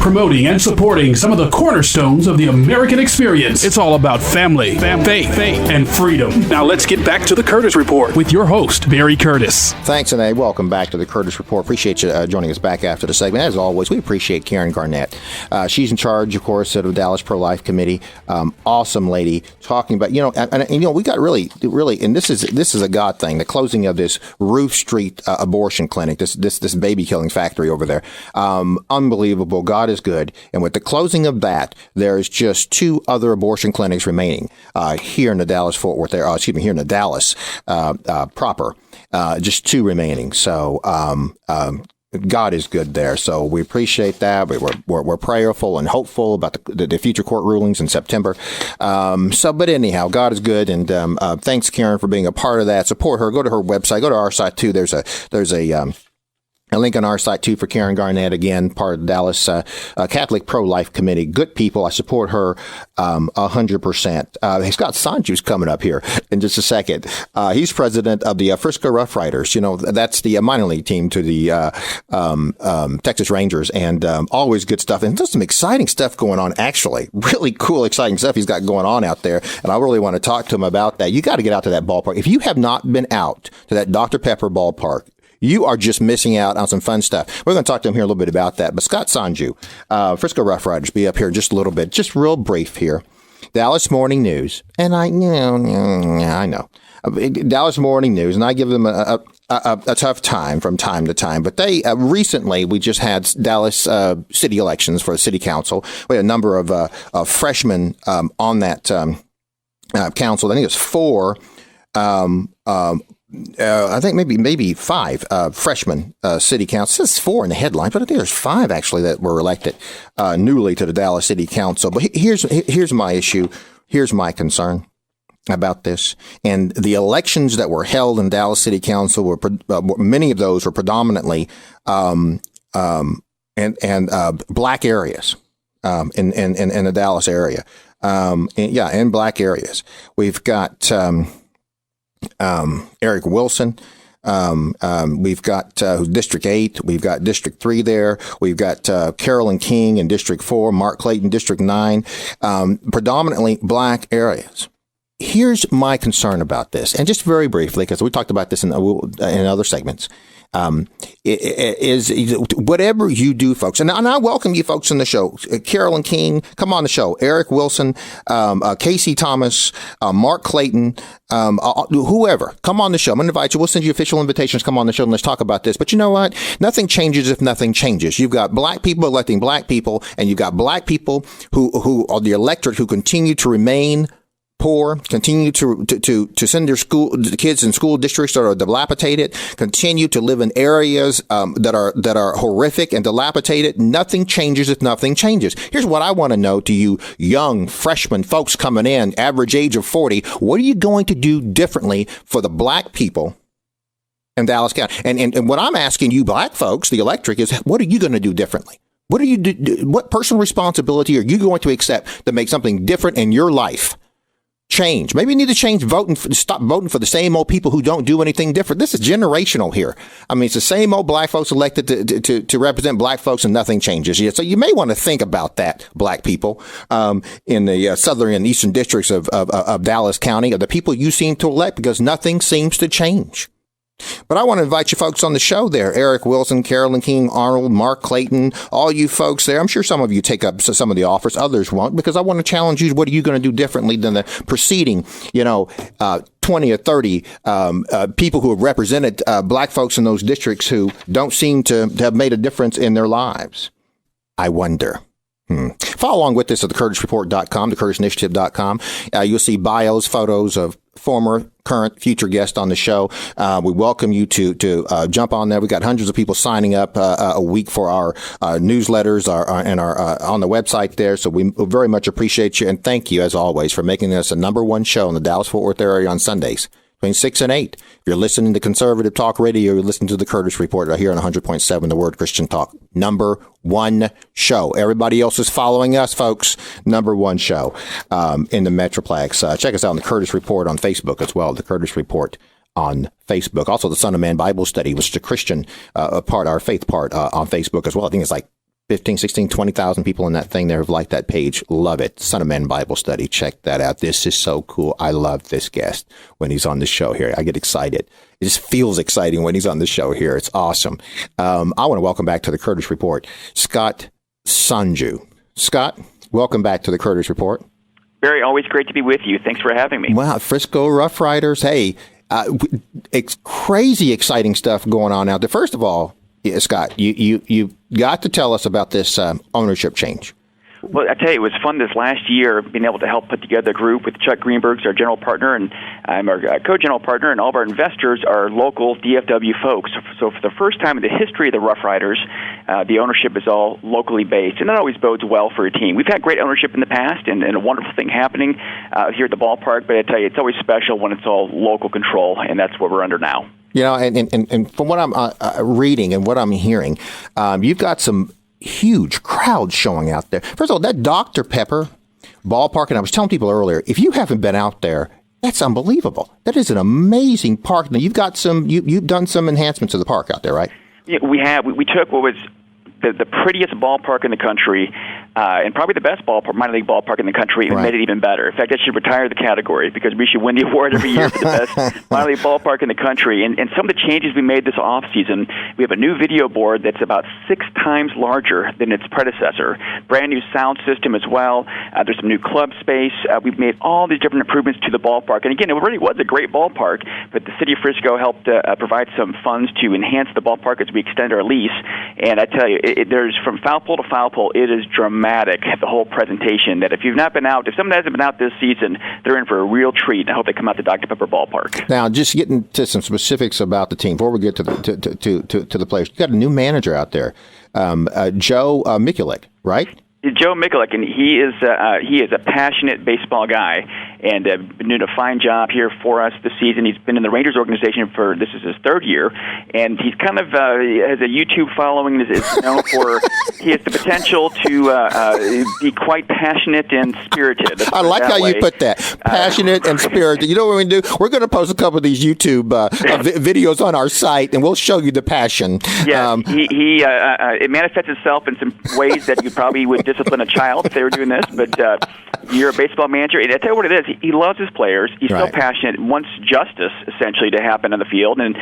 promoting and supporting some of the cornerstones of the American experience. It's all about family, faith, and freedom. Now let's get back to the Curtis Report with your host, Barry Curtis. Thanks, and welcome back to the Curtis Report. Appreciate you joining us back after the segment. As always, we appreciate Karen Garnett. She's in charge, of course, of the Dallas Pro-Life Committee. Awesome lady, talking about, we got really, and this is a God thing, the closing of this Roof Street abortion clinic, this baby killing factory over there. Unbelievable. God is good. And with the closing of that, there's just 2 other abortion clinics remaining here in the Dallas-Fort Worth area. Here in the Dallas proper. Just 2 remaining. So God is good there. So we appreciate that. We're prayerful and hopeful about the future court rulings in September. But anyhow, God is good. And thanks, Karen, for being a part of that. Support her. Go to her website. Go to our site, too. There's a link on our site, too, for Karen Garnett, again, part of the Dallas Catholic Pro-Life Committee. Good people. I support her 100%. Scott Sonju's coming up here in just a second. He's president of the Frisco Rough Riders. That's the minor league team to the Texas Rangers, and always good stuff. And there's some exciting stuff going on, actually. Really cool, exciting stuff he's got going on out there, and I really want to talk to him about that. You got to get out to that ballpark. If you have not been out to that Dr. Pepper ballpark, you are just missing out on some fun stuff. We're going to talk to him here a little bit about that. But Scott Sonju, Frisco Rough Riders, be up here in just a little bit, just real brief here. Dallas Morning News, and I know. Dallas Morning News, and I give them a tough time from time to time. But they recently, we just had Dallas city elections for the city council. We had a number of freshmen on that council. I think it was 4. I think maybe 5 freshman city council. It says 4 in the headline, but I think there's 5 actually that were elected newly to the Dallas City Council. But here's my issue. Here's my concern about this. And the elections that were held in Dallas City Council were many of those were predominantly black areas in the Dallas area. In black areas. We've got Eric Wilson. We've got District 8. We've got District 3 there. We've got Carolyn King in District 4, Mark Clayton, District 9, predominantly black areas. Here's my concern about this, and just very briefly, because we talked about this in other segments, is whatever you do, folks, and I welcome you folks in the show. Carolyn King, come on the show. Eric Wilson, Casey Thomas, Mark Clayton, whoever, come on the show. I'm going to invite you. We'll send you official invitations. Come on the show and let's talk about this. But you know what? Nothing changes if nothing changes. You've got black people electing black people, and you've got black people who are the electorate who continue to remain poor, continue to send their kids in school districts that are dilapidated, continue to live in areas that are horrific and dilapidated. Nothing changes if nothing changes. Here's what I want to know to you young freshman folks coming in, average age of 40. What are you going to do differently for the black people in Dallas County? And what I'm asking you black folks, the electorate, is what are you going to do differently? What personal responsibility are you going to accept to make something different in your life? Change. Maybe you need to stop voting for the same old people who don't do anything different. This is generational here. I mean, it's the same old black folks elected to represent black folks, and nothing changes yet. So you may want to think about that, black people, in the southern and eastern districts of Dallas County, of the people you seem to elect, because nothing seems to change. But I want to invite you folks on the show there. Eric Wilson, Carolyn King, Arnold, Mark Clayton, all you folks there. I'm sure some of you take up some of the offers. Others won't, because I want to challenge you. What are you going to do differently than the preceding, 20 or 30 people who have represented black folks in those districts who don't seem to have made a difference in their lives? I wonder. Follow along with this at thecurtisreport.com, thecurtisinitiative.com. You'll see bios, photos of former, current, future guests on the show. We welcome you to jump on there. We got hundreds of people signing up a week for our newsletters and our on the website there. So we very much appreciate you, and thank you as always for making this a #1 show in the Dallas-Fort Worth area on Sundays between 6 and 8. If you're listening to conservative talk radio, you're listening to the Curtis Report right here on 100.7, the Word Christian Talk. #1 show. Everybody else is following us, folks. #1 show in the Metroplex. Check us out on the Curtis Report on Facebook as well. The Curtis Report on Facebook. Also, the Son of Man Bible Study, which is the Christian part, our faith part on Facebook as well. I think it's like 15, 16, 20,000 people in that thing there have liked that page. Love it. Son of Man Bible Study. Check that out. This is so cool. I love this guest when he's on the show here. I get excited. It just feels exciting when he's on the show here. It's awesome. I want to welcome back to the Curtis Report, Scott Sonju. Scott, welcome back to the Curtis Report. Barry, always great to be with you. Thanks for having me. Wow, Frisco Rough Riders. Hey, it's crazy exciting stuff going on out there. First of all, Scott, you got to tell us about this ownership change. Well, I tell you, it was fun this last year being able to help put together a group with Chuck Greenberg's our general partner, and I'm our co-general partner, and all of our investors are local DFW folks. So for the first time in the history of the Rough Riders, the ownership is all locally based, and that always bodes well for a team. We've had great ownership in the past and a wonderful thing happening here at the ballpark, but I tell you, it's always special when it's all local control, and that's what we're under now. You know, and from what I'm reading and what I'm hearing, you've got some huge crowds showing out there. First of all, that Dr. Pepper ballpark, and I was telling people earlier, if you haven't been out there, that's unbelievable. That is an amazing park. Now, you've got you've done some enhancements to the park out there, right? Yeah, we have. We took what was the prettiest ballpark in the country, and probably the best minor league ballpark in the country, and made it even better. In fact, I should retire the category because we should win the award every year for the best minor league ballpark in the country. And some of the changes we made this offseason, we have a new video board that's about 6 times larger than its predecessor. Brand new sound system as well. There's some new club space. We've made all these different improvements to the ballpark. And again, it really was a great ballpark, but the city of Frisco helped provide some funds to enhance the ballpark as we extend our lease. And I tell you, there's from foul pole to foul pole, it is dramatic, the whole presentation, that if you've not been out, if someone hasn't been out this season, they're in for a real treat. I hope they come out to Dr. Pepper Ballpark. Now, just getting to some specifics about the team, before we get to the players, you got a new manager out there, Joe Mikulik, right? Joe Mikulik, and he is a passionate baseball guy, and been doing a fine job here for us this season. He's been in the Rangers organization this is his 3rd year, and he's kind of has a YouTube following, is known for, he has the potential to be quite passionate and spirited. I like how you put that, passionate and spirited. You know what we're going to do? We're going to post a couple of these YouTube videos on our site, and we'll show you the passion. Yeah, it manifests itself in some ways that you probably would discipline a child if they were doing this, but you're a baseball manager, and I tell you what it is, he loves his players, he's still passionate, wants justice, essentially, to happen on the field, and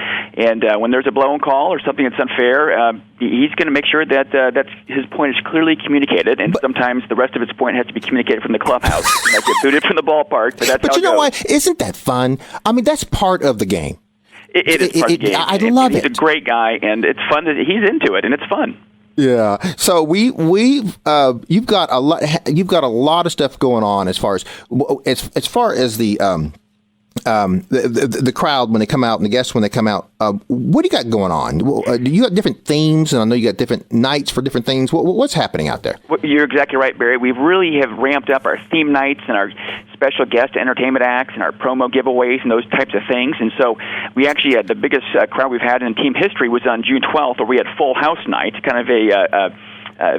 when there's a blown call or something that's unfair, he's going to make sure that his point is clearly communicated, and sometimes the rest of his point has to be communicated from the clubhouse. He might get booted from the ballpark, but that's how it goes. But you know what? Isn't that fun? I mean, that's part of the game. It is part of the game. I love it. He's a great guy, and it's fun. He's into it, and it's fun. Yeah. So you've got a lot of stuff going on as far as the crowd when they come out and the guests when they come out. What do you got going on? Do you got different themes, and I know you got different nights for different things. What's happening out there? Well, you're exactly right, Barry. We really have ramped up our theme nights and our special guest entertainment acts and our promo giveaways and those types of things. And so we actually had the biggest crowd we've had in team history was on June 12th, where we had Full House night, kind of a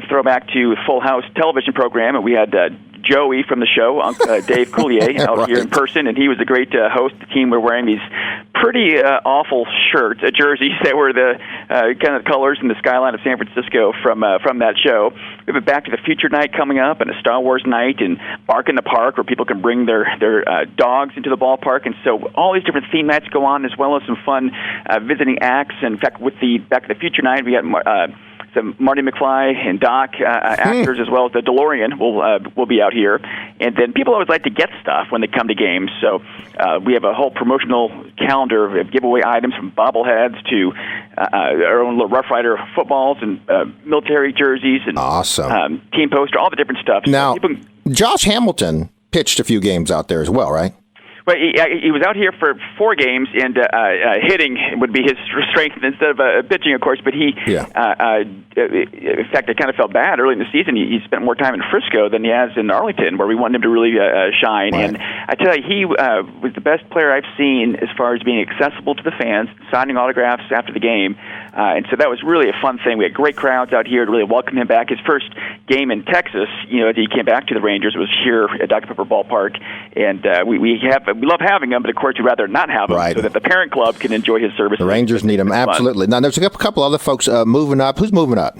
throwback to Full House television program, and we had Joey from the show, Dave Coulier, out here in person, and he was a great host. The team were wearing these pretty awful shirts, jerseys that were the kind of colors in the skyline of San Francisco from that show. We have a Back to the Future night coming up, and a Star Wars night, and Bark in the Park, where people can bring their dogs into the ballpark, and so all these different theme nights go on, as well as some fun visiting acts. In fact, with the Back to the Future night, we got some Marty McFly and Doc actors, as well as the DeLorean will be out here. And then people always like to get stuff when they come to games. So we have a whole promotional calendar of giveaway items, from bobbleheads to our own little Rough Rider footballs and military jerseys and awesome team poster, all the different stuff. Now, Josh Hamilton pitched a few games out there as well, right? Well, he was out here for 4 games, and hitting would be his strength instead of pitching, of course. But in fact, I kind of felt bad early in the season. He spent more time in Frisco than he has in Arlington, where we wanted him to really shine. Right. And I tell you, he was the best player I've seen as far as being accessible to the fans, signing autographs after the game. And so that was really a fun thing. We had great crowds out here to really welcome him back. His first game in Texas, as he came back to the Rangers, was here at Dr. Pepper Ballpark. And we love having him, but of course we'd rather not have him, so that the parent club can enjoy his services. The Rangers need him, absolutely. Now, there's a couple other folks moving up. Who's moving up?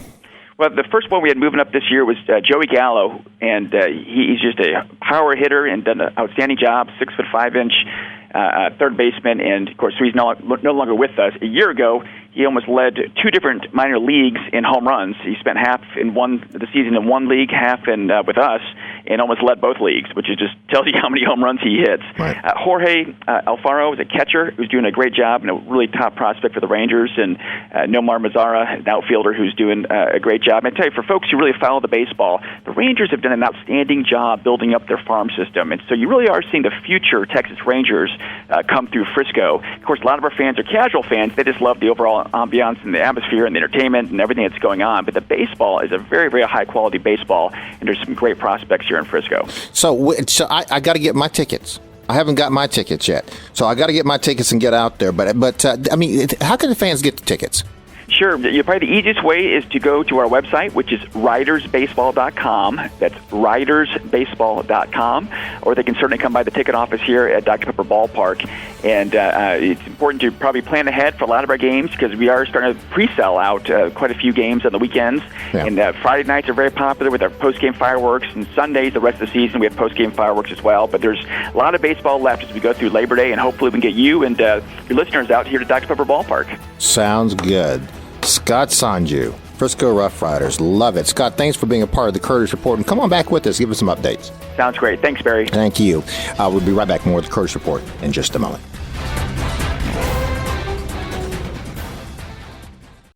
Well, the first one we had moving up this year was Joey Gallo, and he's just a power hitter and done an outstanding job, 6'5" third baseman, and of course, he's no longer with us. A year ago, he almost led 2 different minor leagues in home runs. He spent half in the season in one league, half in with us, and almost led both leagues, which is just tells you how many home runs he hits. Right. Jorge Alfaro is a catcher who's doing a great job and a really top prospect for the Rangers, and Nomar Mazara, an outfielder who's doing a great job. And I tell you, for folks who really follow the baseball, the Rangers have done an outstanding job building up their farm system, and so you really are seeing the future Texas Rangers come through Frisco. Of course, a lot of our fans are casual fans. They just love the overall ambiance and the atmosphere and the entertainment and everything that's going on. But the baseball is a very, very high-quality baseball, and there's some great prospects here in Frisco. So I got to get my tickets. I haven't got my tickets yet. So I got to get my tickets and get out there. But I mean, how can the fans get the tickets? Sure. Probably the easiest way is to go to our website, which is ridersbaseball.com. That's ridersbaseball.com. Or they can certainly come by the ticket office here at Dr. Pepper Ballpark. And it's important to probably plan ahead for a lot of our games because we are starting to pre-sell out quite a few games on the weekends. Yeah. And Friday nights are very popular with our post-game fireworks. And Sundays, the rest of the season, we have post-game fireworks as well. But there's a lot of baseball left as we go through Labor Day. And hopefully we can get you and your listeners out here to Dr. Pepper Ballpark. Sounds good. Scott Sonju, Frisco Rough Riders. Love it. Scott, thanks for being a part of the Curtis Report. And come on back with us. Give us some updates. Sounds great. Thanks, Barry. Thank you. We'll be right back more with the Curtis Report in just a moment.